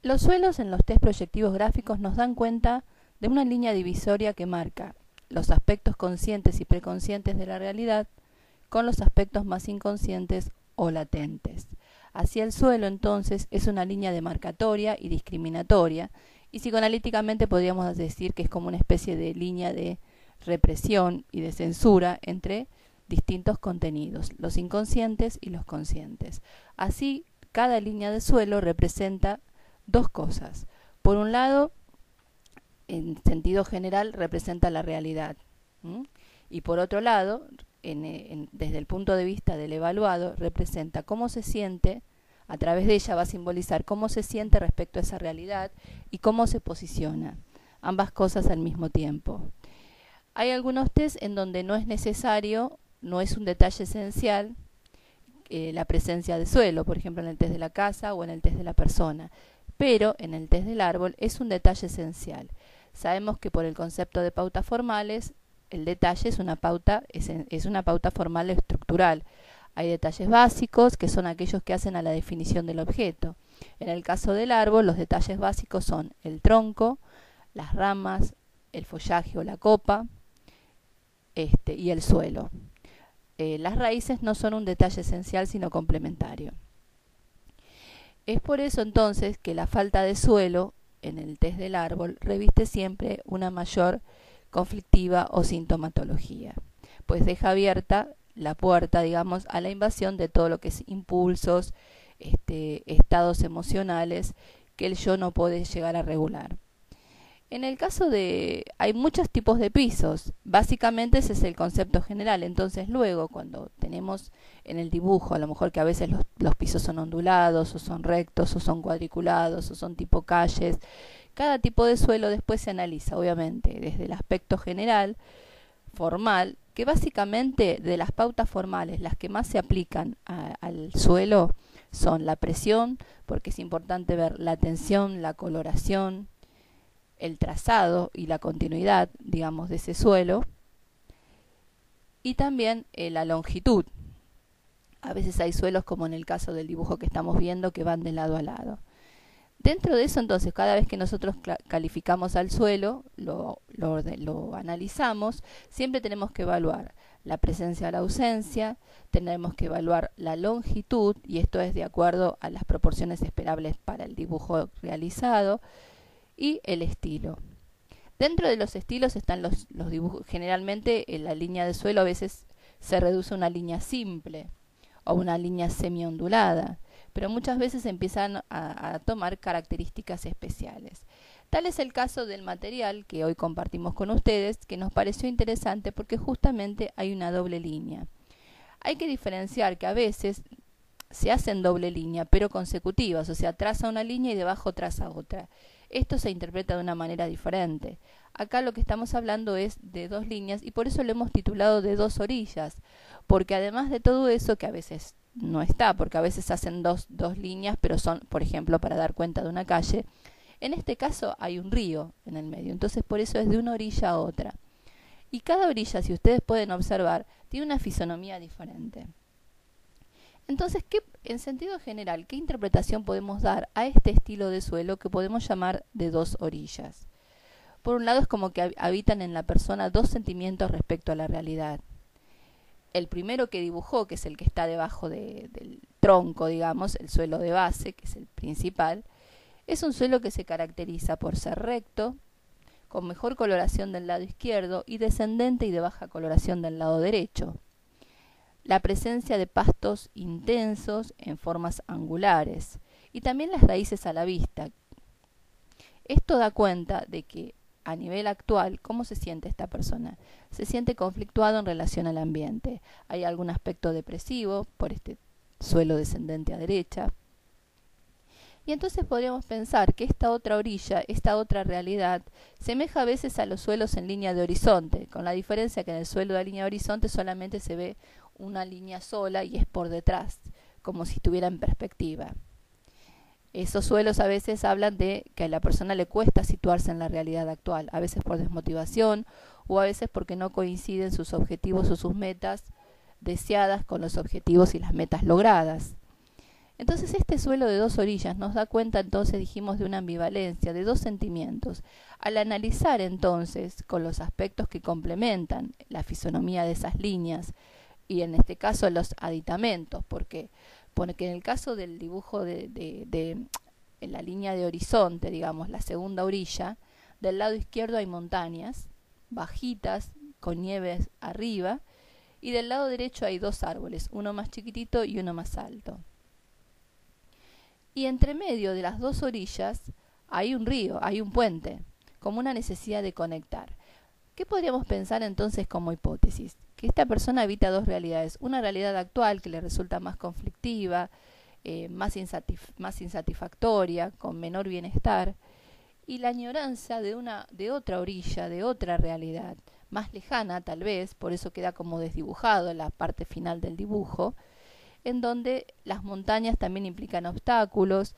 Los suelos en los test proyectivos gráficos nos dan cuenta de una línea divisoria que marca los aspectos conscientes y preconscientes de la realidad con los aspectos más inconscientes o latentes. Así el suelo entonces es una línea demarcatoria y discriminatoria, y psicoanalíticamente podríamos decir que es como una especie de línea de represión y de censura entre distintos contenidos, los inconscientes y los conscientes. Así, cada línea de suelo representa dos cosas. Por un lado, en sentido general, representa la realidad. Y por otro lado, desde el punto de vista del evaluado, representa cómo se siente, a través de ella va a simbolizar cómo se siente respecto a esa realidad y cómo se posiciona. Ambas cosas al mismo tiempo. Hay algunos test en donde no es necesario, no es un detalle esencial, la presencia de suelo, por ejemplo en el test de la casa o en el test de la persona. Pero en el test del árbol es un detalle esencial. Sabemos que por el concepto de pautas formales, el detalle es una pauta formal estructural. Hay detalles básicos, que son aquellos que hacen a la definición del objeto. En el caso del árbol, los detalles básicos son el tronco, las ramas, el follaje o la copa, y el suelo. Las raíces no son un detalle esencial, sino complementario. Es por eso entonces que la falta de suelo en el test del árbol reviste siempre una mayor conflictiva o sintomatología, pues deja abierta la puerta, digamos, a la invasión de todo lo que es impulsos, estados emocionales que el yo no puede llegar a regular. En el caso hay muchos tipos de pisos, básicamente ese es el concepto general. Entonces luego cuando tenemos en el dibujo, a lo mejor que a veces los pisos son ondulados, o son rectos, o son cuadriculados, o son tipo calles, cada tipo de suelo después se analiza, obviamente, desde el aspecto general, formal, que básicamente de las pautas formales, las que más se aplican al suelo son la presión, porque es importante ver la tensión, la coloración, el trazado y la continuidad, digamos, de ese suelo, y también la longitud. A veces hay suelos, como en el caso del dibujo que estamos viendo, que van de lado a lado. Dentro de eso, entonces, cada vez que nosotros calificamos al suelo, lo analizamos, siempre tenemos que evaluar la presencia o la ausencia, tenemos que evaluar la longitud, y esto es de acuerdo a las proporciones esperables para el dibujo realizado, y el estilo. Dentro de los estilos están los dibujos. Generalmente en la línea de suelo a veces se reduce a una línea simple o una línea semi-ondulada, pero muchas veces empiezan a tomar características especiales. Tal es el caso del material que hoy compartimos con ustedes, que nos pareció interesante porque justamente hay una doble línea. Hay que diferenciar que a veces se hacen doble línea, pero consecutivas, o sea, traza una línea y debajo traza otra. Esto se interpreta de una manera diferente. Acá lo que estamos hablando es de dos líneas y por eso lo hemos titulado de dos orillas, porque además de todo eso, que a veces no está, porque a veces hacen dos líneas, pero son, por ejemplo, para dar cuenta de una calle, en este caso hay un río en el medio, entonces por eso es de una orilla a otra. Y cada orilla, si ustedes pueden observar, tiene una fisonomía diferente. Entonces, en sentido general, ¿qué interpretación podemos dar a este estilo de suelo que podemos llamar de dos orillas? Por un lado es como que habitan en la persona dos sentimientos respecto a la realidad. El primero que dibujó, que es el que está debajo del tronco, digamos, el suelo de base, que es el principal, es un suelo que se caracteriza por ser recto, con mejor coloración del lado izquierdo y descendente y de baja coloración del lado derecho. La presencia de pastos intensos en formas angulares y también las raíces a la vista. Esto da cuenta de que a nivel actual, ¿cómo se siente esta persona? Se siente conflictuado en relación al ambiente. Hay algún aspecto depresivo por este suelo descendente a derecha. Y entonces podríamos pensar que esta otra orilla, esta otra realidad, semeja a veces a los suelos en línea de horizonte, con la diferencia que en el suelo de línea de horizonte solamente se ve una línea sola y es por detrás, como si estuviera en perspectiva. Esos suelos a veces hablan de que a la persona le cuesta situarse en la realidad actual, a veces por desmotivación o a veces porque no coinciden sus objetivos o sus metas deseadas con los objetivos y las metas logradas. Entonces este suelo de dos orillas nos da cuenta, entonces dijimos, de una ambivalencia, de dos sentimientos. Al analizar entonces con los aspectos que complementan la fisonomía de esas líneas, y en este caso los aditamentos, porque en el caso del dibujo en la línea de horizonte, digamos, la segunda orilla, del lado izquierdo hay montañas bajitas con nieves arriba, y del lado derecho hay dos árboles, uno más chiquitito y uno más alto. Y entre medio de las dos orillas hay un río, hay un puente, como una necesidad de conectar. ¿Qué podríamos pensar entonces como hipótesis? Que esta persona habita dos realidades, una realidad actual que le resulta más conflictiva, más insatisfactoria, con menor bienestar, y la añoranza de otra orilla, de otra realidad, más lejana tal vez, por eso queda como desdibujado en la parte final del dibujo, en donde las montañas también implican obstáculos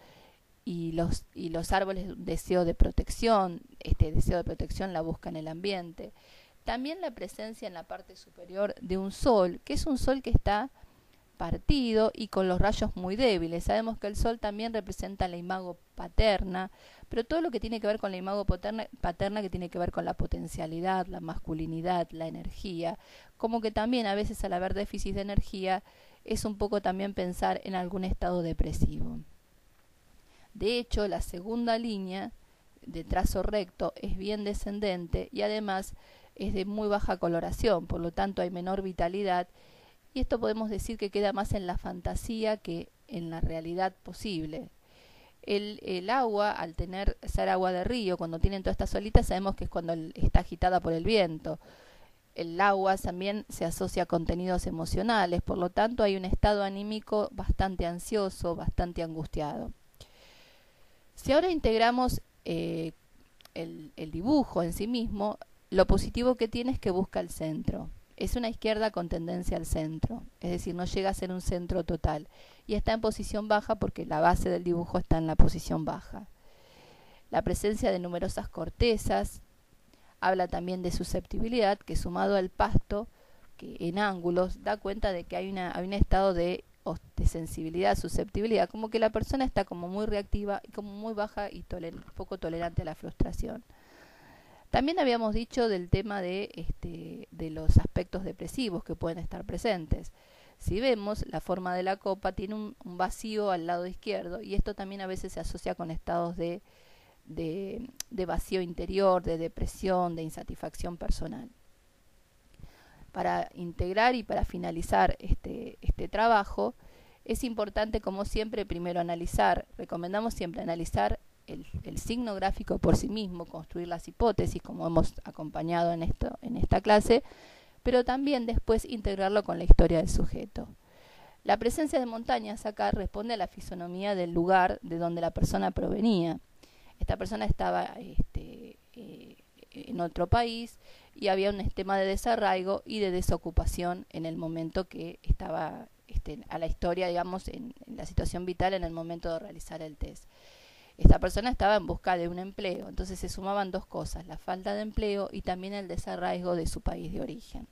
y los árboles un deseo de protección, este deseo de protección la busca en el ambiente. También la presencia en la parte superior de un sol, que es un sol que está partido y con los rayos muy débiles. Sabemos que el sol también representa la imago paterna, pero todo lo que tiene que ver con la imago paterna que tiene que ver con la potencialidad, la masculinidad, la energía, como que también a veces al haber déficit de energía es un poco también pensar en algún estado depresivo. De hecho, la segunda línea de trazo recto es bien descendente y además es de muy baja coloración, por lo tanto hay menor vitalidad, y esto podemos decir que queda más en la fantasía que en la realidad posible. El agua, al ser agua de río, cuando tienen todas estas olitas, sabemos que es cuando está agitada por el viento. El agua también se asocia a contenidos emocionales, por lo tanto hay un estado anímico bastante ansioso, bastante angustiado. Si ahora integramos el dibujo en sí mismo, lo positivo que tiene es que busca el centro. Es una izquierda con tendencia al centro, es decir, no llega a ser un centro total. Y está en posición baja porque la base del dibujo está en la posición baja. La presencia de numerosas cortezas habla también de susceptibilidad, que sumado al pasto, que en ángulos da cuenta de que hay un estado de sensibilidad, susceptibilidad, como que la persona está como muy reactiva y como muy baja y poco tolerante a la frustración. También habíamos dicho del tema de los aspectos depresivos que pueden estar presentes. Si vemos, la forma de la copa tiene un vacío al lado izquierdo, y esto también a veces se asocia con estados de vacío interior, de depresión, de insatisfacción personal. Para integrar y para finalizar este trabajo, es importante, como siempre, primero recomendamos siempre analizar el signo gráfico por sí mismo, construir las hipótesis, como hemos acompañado en esta clase, pero también después integrarlo con la historia del sujeto. La presencia de montañas acá responde a la fisonomía del lugar de donde la persona provenía. Esta persona estaba en otro país y había un tema de desarraigo y de desocupación en el momento que estaba a la historia, digamos, en la situación vital en el momento de realizar el test. Esta persona estaba en busca de un empleo, entonces se sumaban dos cosas, la falta de empleo y también el desarraigo de su país de origen.